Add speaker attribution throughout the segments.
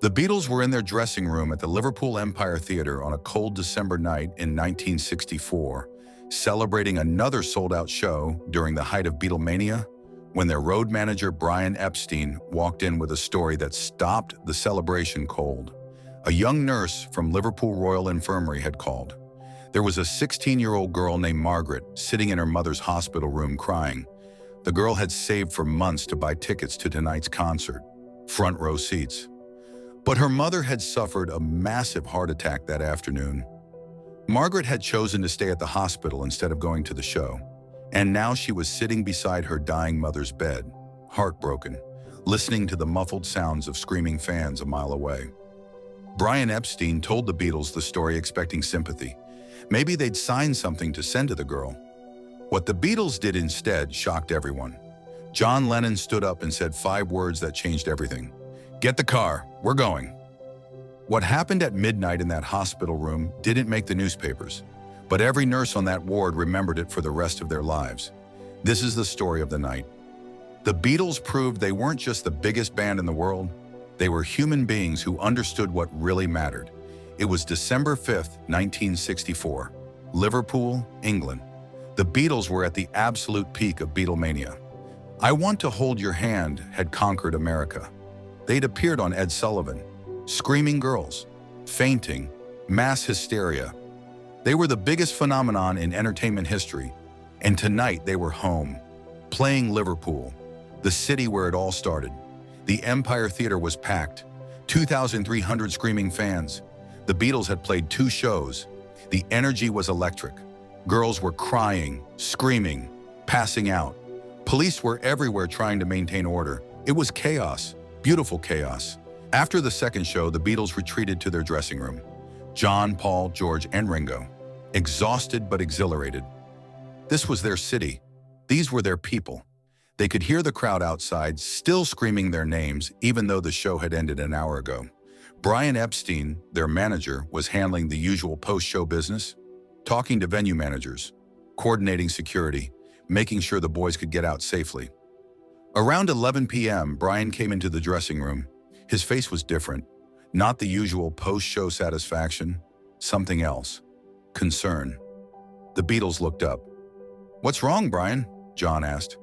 Speaker 1: The Beatles were in their dressing room at the Liverpool Empire Theatre on a cold December night in 1964, celebrating another sold-out show during the height of Beatlemania, when their road manager Brian Epstein walked in with a story that stopped the celebration cold. A young nurse from Liverpool Royal Infirmary had called. There was a 16-year-old girl named Margaret sitting in her mother's hospital room crying. The girl had saved for months to buy tickets to tonight's concert, front row seats. But her mother had suffered a massive heart attack that afternoon. Margaret had chosen to stay at the hospital instead of going to the show, and now she was sitting beside her dying mother's bed, heartbroken, listening to the muffled sounds of screaming fans a mile away. Brian Epstein told the Beatles the story expecting sympathy. Maybe they'd sign something to send to the girl. What the Beatles did instead shocked everyone. John Lennon stood up and said 5 words that changed everything. "Get the car, we're going." What happened at midnight in that hospital room didn't make the newspapers, but every nurse on that ward remembered it for the rest of their lives. This is the story of the night. The Beatles proved they weren't just the biggest band in the world, they were human beings who understood what really mattered. It was December 5th, 1964, Liverpool, England. The Beatles were at the absolute peak of Beatlemania. "I Want to Hold Your Hand" had conquered America. They'd appeared on Ed Sullivan. Screaming girls, fainting, mass hysteria. They were the biggest phenomenon in entertainment history, and tonight they were home, playing Liverpool, the city where it all started. The Empire Theatre was packed, 2,300 screaming fans. The Beatles had played 2 shows. The energy was electric. Girls were crying, screaming, passing out. Police were everywhere trying to maintain order. It was chaos. Beautiful chaos. After the second show, the Beatles retreated to their dressing room. John, Paul, George, and Ringo, exhausted but exhilarated. This was their city. These were their people. They could hear the crowd outside still screaming their names, even though the show had ended an hour ago. Brian Epstein, their manager, was handling the usual post-show business, talking to venue managers, coordinating security, making sure the boys could get out safely. Around 11 p.m., Brian came into the dressing room. His face was different. Not the usual post-show satisfaction. Something else. Concern. The Beatles looked up. "What's wrong, Brian?" John asked.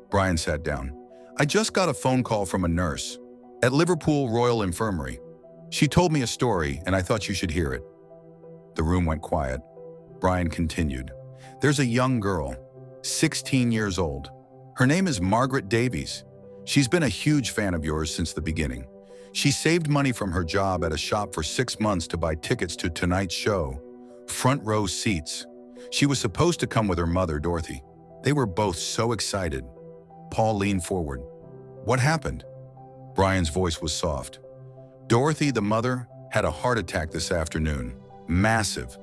Speaker 1: Brian sat down. "I just got a phone call from a nurse at Liverpool Royal Infirmary. She told me a story, and I thought you should hear it." The room went quiet. Brian continued. "There's a young girl, 16 years old. Her name is Margaret Davies. She's been a huge fan of yours since the beginning. She saved money from her job at a shop for 6 months to buy tickets to tonight's show, front row seats. She was supposed to come with her mother, Dorothy. They were both so excited." Paul leaned forward. "What happened?" Brian's voice was soft. "Dorothy, the mother, had a heart attack this afternoon. Massive.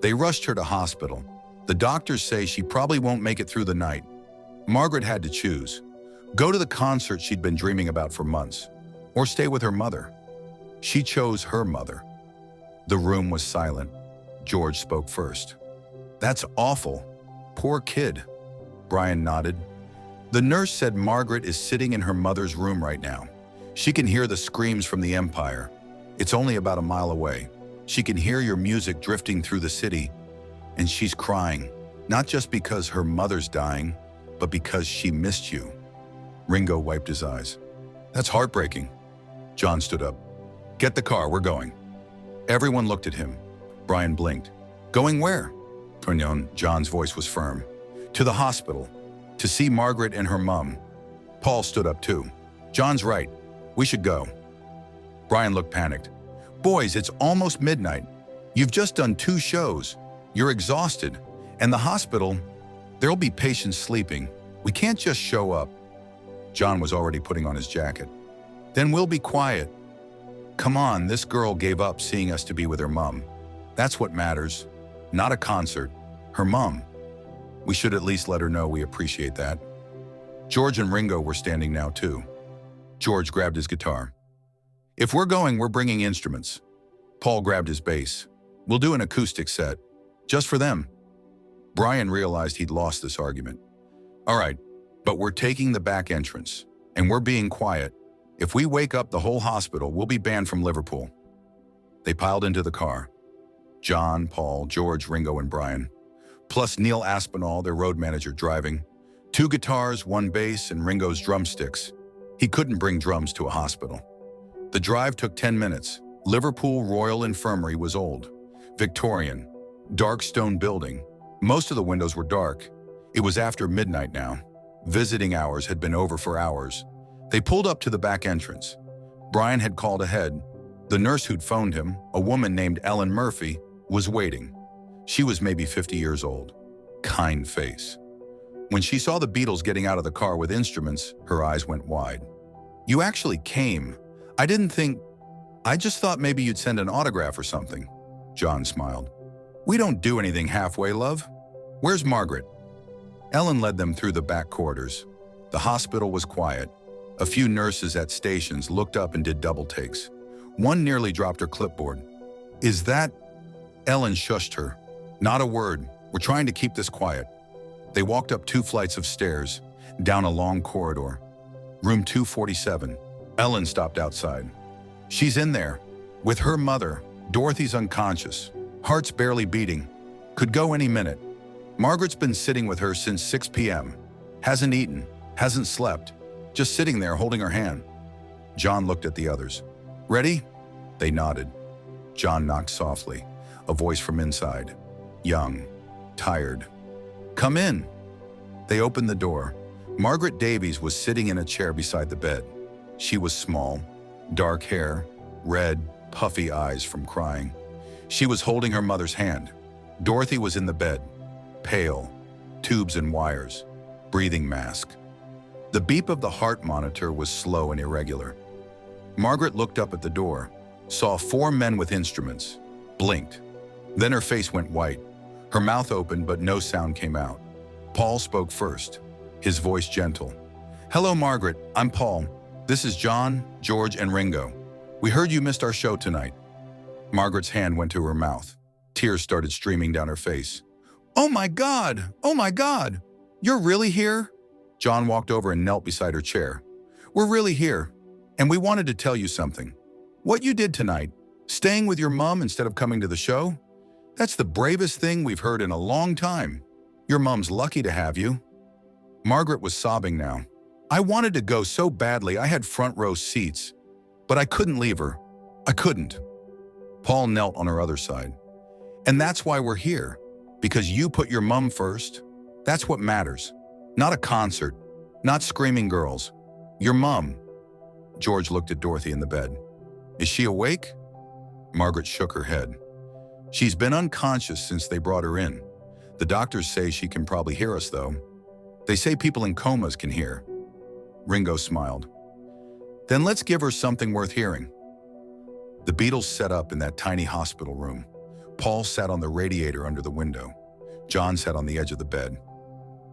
Speaker 1: They rushed her to hospital. The doctors say she probably won't make it through the night. Margaret had to choose. Go to the concert she'd been dreaming about for months, or stay with her mother. She chose her mother." The room was silent. George spoke first. "That's awful. Poor kid." Brian nodded. "The nurse said Margaret is sitting in her mother's room right now. She can hear the screams from the Empire. It's only about a mile away. She can hear your music drifting through the city, and she's crying, not just because her mother's dying, but because she missed you." Ringo wiped his eyes. "That's heartbreaking." John stood up. "Get the car, we're going." Everyone looked at him. Brian blinked. "Going where?" John's voice was firm. "To the hospital, to see Margaret and her mum." Paul stood up too. "John's right. We should go." Brian looked panicked. "Boys, it's almost midnight. You've just done 2 shows. You're exhausted. And the hospital, there'll be patients sleeping. We can't just show up." John was already putting on his jacket. "Then we'll be quiet. Come on, this girl gave up seeing us to be with her mum. That's what matters. Not a concert. Her mum. We should at least let her know we appreciate that." George and Ringo were standing now too. George grabbed his guitar. "If we're going, we're bringing instruments." Paul grabbed his bass. "We'll do an acoustic set. Just for them." Brian realized he'd lost this argument. "All right, but we're taking the back entrance, and we're being quiet. If we wake up the whole hospital, we'll be banned from Liverpool. They piled into the car. John, Paul, George, Ringo, and Brian. Plus Neil Aspinall, their road manager, driving. 2 guitars, 1 bass, and Ringo's drumsticks. He couldn't bring drums to a hospital. The drive took 10 minutes. Liverpool Royal Infirmary was old. Victorian. Dark stone building. Most of the windows were dark. It was after midnight now. Visiting hours had been over for hours. They pulled up to the back entrance. Brian had called ahead. The nurse who'd phoned him, a woman named Ellen Murphy, was waiting. She was maybe 50 years old. Kind face. When she saw the Beatles getting out of the car with instruments, her eyes went wide. "You actually came. I just thought maybe you'd send an autograph or something." John smiled. "We don't do anything halfway, love. Where's Margaret?" Ellen led them through the back corridors. The hospital was quiet. A few nurses at stations looked up and did double takes. One nearly dropped her clipboard. "Is that—" Ellen shushed her. "Not a word. We're trying to keep this quiet." They walked up 2 flights of stairs, down a long corridor. Room 247. Ellen stopped outside. "She's in there. With her mother. Dorothy's unconscious. Heart's barely beating. Could go any minute. Margaret's been sitting with her since 6 p.m. Hasn't eaten. Hasn't slept. Just sitting there holding her hand." John looked at the others. "Ready?" They nodded. John knocked softly. A voice from inside. Young. Tired. "Come in." They opened the door. Margaret Davies was sitting in a chair beside the bed. She was small. Dark hair. Red, puffy eyes from crying. She was holding her mother's hand. Dorothy was in the bed. Pale. Tubes and wires. Breathing mask. The beep of the heart monitor was slow and irregular. Margaret looked up at the door, saw 4 men with instruments, blinked. Then her face went white. Her mouth opened, but no sound came out. Paul spoke first, his voice gentle. "Hello, Margaret. I'm Paul. This is John, George, and Ringo. We heard you missed our show tonight." Margaret's hand went to her mouth. Tears started streaming down her face. "Oh my God! Oh my God! You're really here?" John walked over and knelt beside her chair. "We're really here, and we wanted to tell you something. What you did tonight, staying with your mom instead of coming to the show, that's the bravest thing we've heard in a long time. Your mom's lucky to have you." Margaret was sobbing now. "I wanted to go so badly. I had front row seats, but I couldn't leave her. I couldn't." Paul knelt on her other side. "And that's why we're here, because you put your mom first. That's what matters. Not a concert, not screaming girls. Your mom." George looked at Dorothy in the bed. "Is she awake?" Margaret shook her head. "She's been unconscious since they brought her in. The doctors say she can probably hear us, though. They say people in comas can hear." Ringo smiled. "Then let's give her something worth hearing." The Beatles set up in that tiny hospital room. Paul sat on the radiator under the window. John sat on the edge of the bed.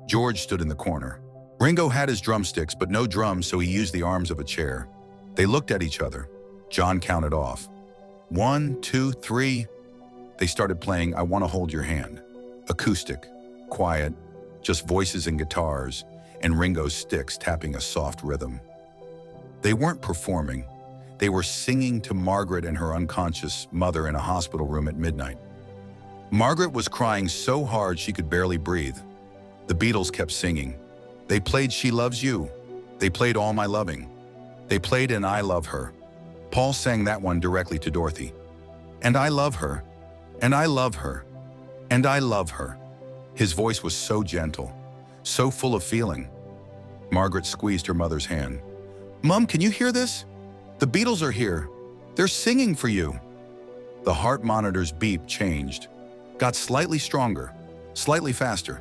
Speaker 1: George stood in the corner. Ringo had his drumsticks, but no drums, so he used the arms of a chair. They looked at each other. John counted off. 1, 2, 3. They started playing I Want to Hold Your Hand. Acoustic, quiet, just voices and guitars, and Ringo's sticks tapping a soft rhythm. They weren't performing. They were singing to Margaret and her unconscious mother in a hospital room at midnight. Margaret was crying so hard she could barely breathe. The Beatles kept singing. They played She Loves You. They played All My Loving. They played And I Love Her. Paul sang that one directly to Dorothy. "And I love her. And I love her. And I love her." His voice was so gentle, so full of feeling. Margaret squeezed her mother's hand. "Mom, can you hear this? The Beatles are here. They're singing for you." The heart monitor's beep changed, got slightly stronger, slightly faster.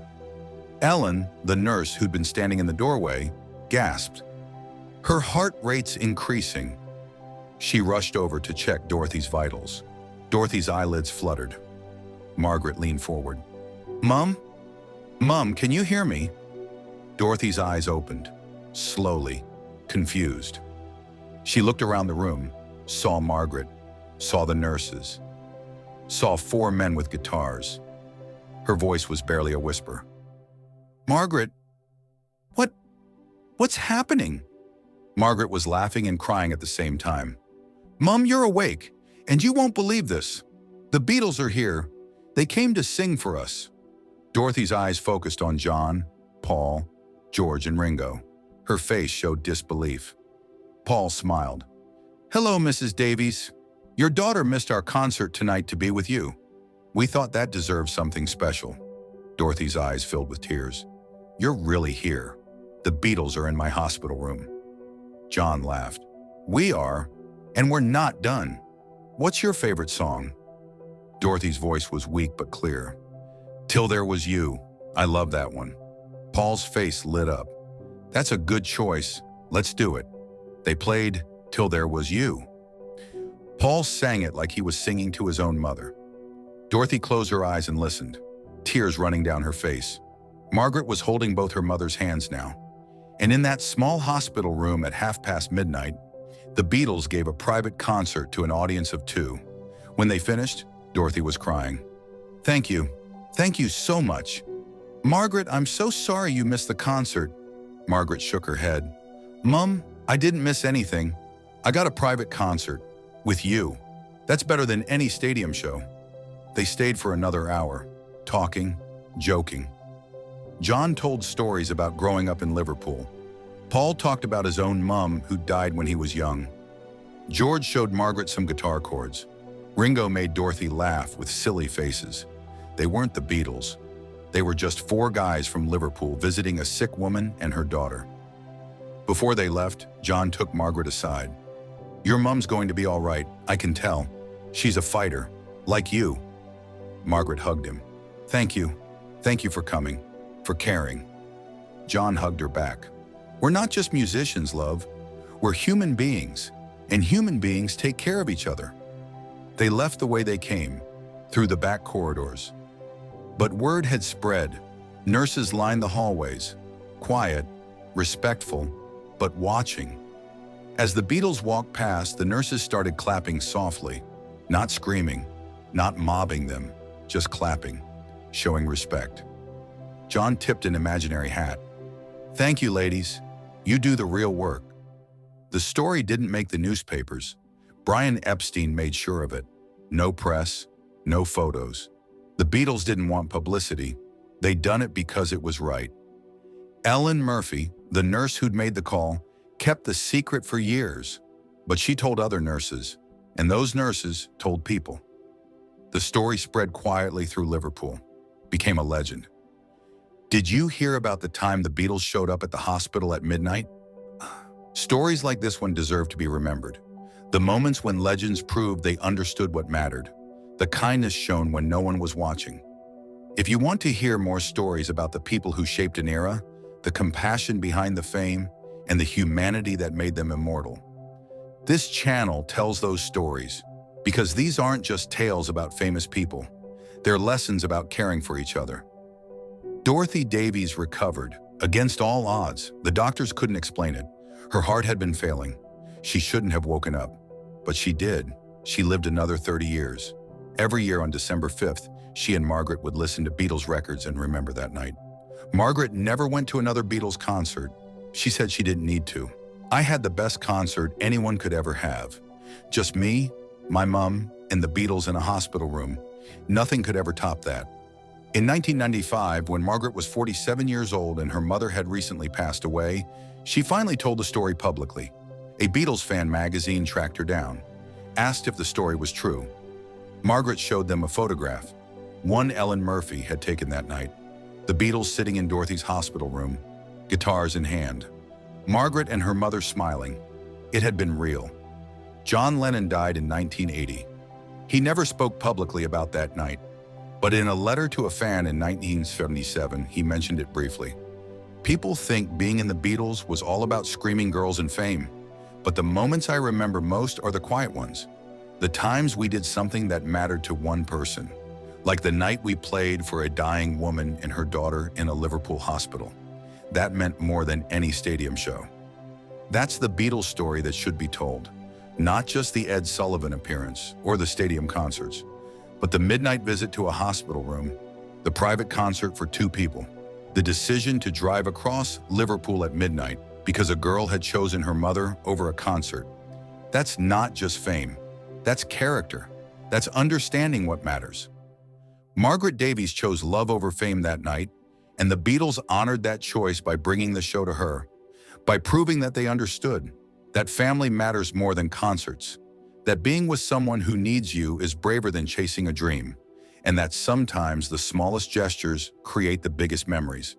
Speaker 1: Ellen, the nurse who'd been standing in the doorway, gasped. Her heart rate's increasing. She rushed over to check Dorothy's vitals. Dorothy's eyelids fluttered. Margaret leaned forward. "Mom? Mom, can you hear me?" Dorothy's eyes opened, slowly, confused. She looked around the room, saw Margaret, saw the nurses, saw 4 men with guitars. Her voice was barely a whisper. "Margaret, what's happening?" Margaret was laughing and crying at the same time. "Mom, you're awake, and you won't believe this. The Beatles are here. They came to sing for us." Dorothy's eyes focused on John, Paul, George, and Ringo. Her face showed disbelief. Paul smiled. "Hello, Mrs. Davies. Your daughter missed our concert tonight to be with you. We thought that deserved something special." Dorothy's eyes filled with tears. "You're really here. The Beatles are in my hospital room." John laughed. "We are, and we're not done. What's your favorite song?" Dorothy's voice was weak but clear. "Till There Was You. I love that one." Paul's face lit up. "That's a good choice. Let's do it." They played Till There Was You. Paul sang it like he was singing to his own mother. Dorothy closed her eyes and listened, tears running down her face. Margaret was holding both her mother's hands now. And in that small hospital room at midnight, the Beatles gave a private concert to an audience of 2. When they finished, Dorothy was crying. "Thank you. Thank you so much. Margaret, I'm so sorry you missed the concert." Margaret shook her head. "Mum, I didn't miss anything. I got a private concert. With you. That's better than any stadium show." They stayed for another hour, talking, joking. John told stories about growing up in Liverpool. Paul talked about his own mum who died when he was young. George showed Margaret some guitar chords. Ringo made Dorothy laugh with silly faces. They weren't the Beatles. They were just 4 guys from Liverpool visiting a sick woman and her daughter. Before they left, John took Margaret aside. "Your mum's going to be all right, I can tell. She's a fighter, like you." Margaret hugged him. "Thank you. Thank you for coming, for caring." John hugged her back. "We're not just musicians, love. We're human beings, and human beings take care of each other." They left the way they came, through the back corridors. But word had spread. Nurses lined the hallways, quiet, respectful, but watching. As the Beatles walked past, the nurses started clapping softly, not screaming, not mobbing them, just clapping, showing respect. John tipped an imaginary hat. "Thank you, ladies. You do the real work." The story didn't make the newspapers. Brian Epstein made sure of it. No press, no photos. The Beatles didn't want publicity. They'd done it because it was right. Ellen Murphy, the nurse who'd made the call, kept the secret for years, but she told other nurses, and those nurses told people. The story spread quietly through Liverpool, became a legend. Did you hear about the time the Beatles showed up at the hospital at midnight? Stories like this one deserve to be remembered. The moments when legends proved they understood what mattered. The kindness shown when no one was watching. If you want to hear more stories about the people who shaped an era, the compassion behind the fame, and the humanity that made them immortal, this channel tells those stories, because these aren't just tales about famous people. They're lessons about caring for each other. Dorothy Davies recovered, against all odds. The doctors couldn't explain it. Her heart had been failing. She shouldn't have woken up. But she did. She lived another 30 years. Every year on December 5th, she and Margaret would listen to Beatles records and remember that night. Margaret never went to another Beatles concert. She said she didn't need to. "I had the best concert anyone could ever have. Just me, my mom, and the Beatles in a hospital room. Nothing could ever top that." In 1995, when Margaret was 47 years old and her mother had recently passed away, she finally told the story publicly. A Beatles fan magazine tracked her down, asked if the story was true. Margaret showed them a photograph. One Ellen Murphy had taken that night. The Beatles sitting in Dorothy's hospital room, guitars in hand. Margaret and her mother smiling. It had been real. John Lennon died in 1980. He never spoke publicly about that night, but in a letter to a fan in 1977, he mentioned it briefly. "People think being in the Beatles was all about screaming girls and fame, but the moments I remember most are the quiet ones. The times we did something that mattered to one person, like the night we played for a dying woman and her daughter in a Liverpool hospital. That meant more than any stadium show." That's the Beatles story that should be told. Not just the Ed Sullivan appearance or the stadium concerts, but the midnight visit to a hospital room, the private concert for 2 people, the decision to drive across Liverpool at midnight because a girl had chosen her mother over a concert. That's not just fame. That's character. That's understanding what matters. Margaret Davies chose love over fame that night, and the Beatles honored that choice by bringing the show to her, by proving that they understood that family matters more than concerts, that being with someone who needs you is braver than chasing a dream, and that sometimes the smallest gestures create the biggest memories.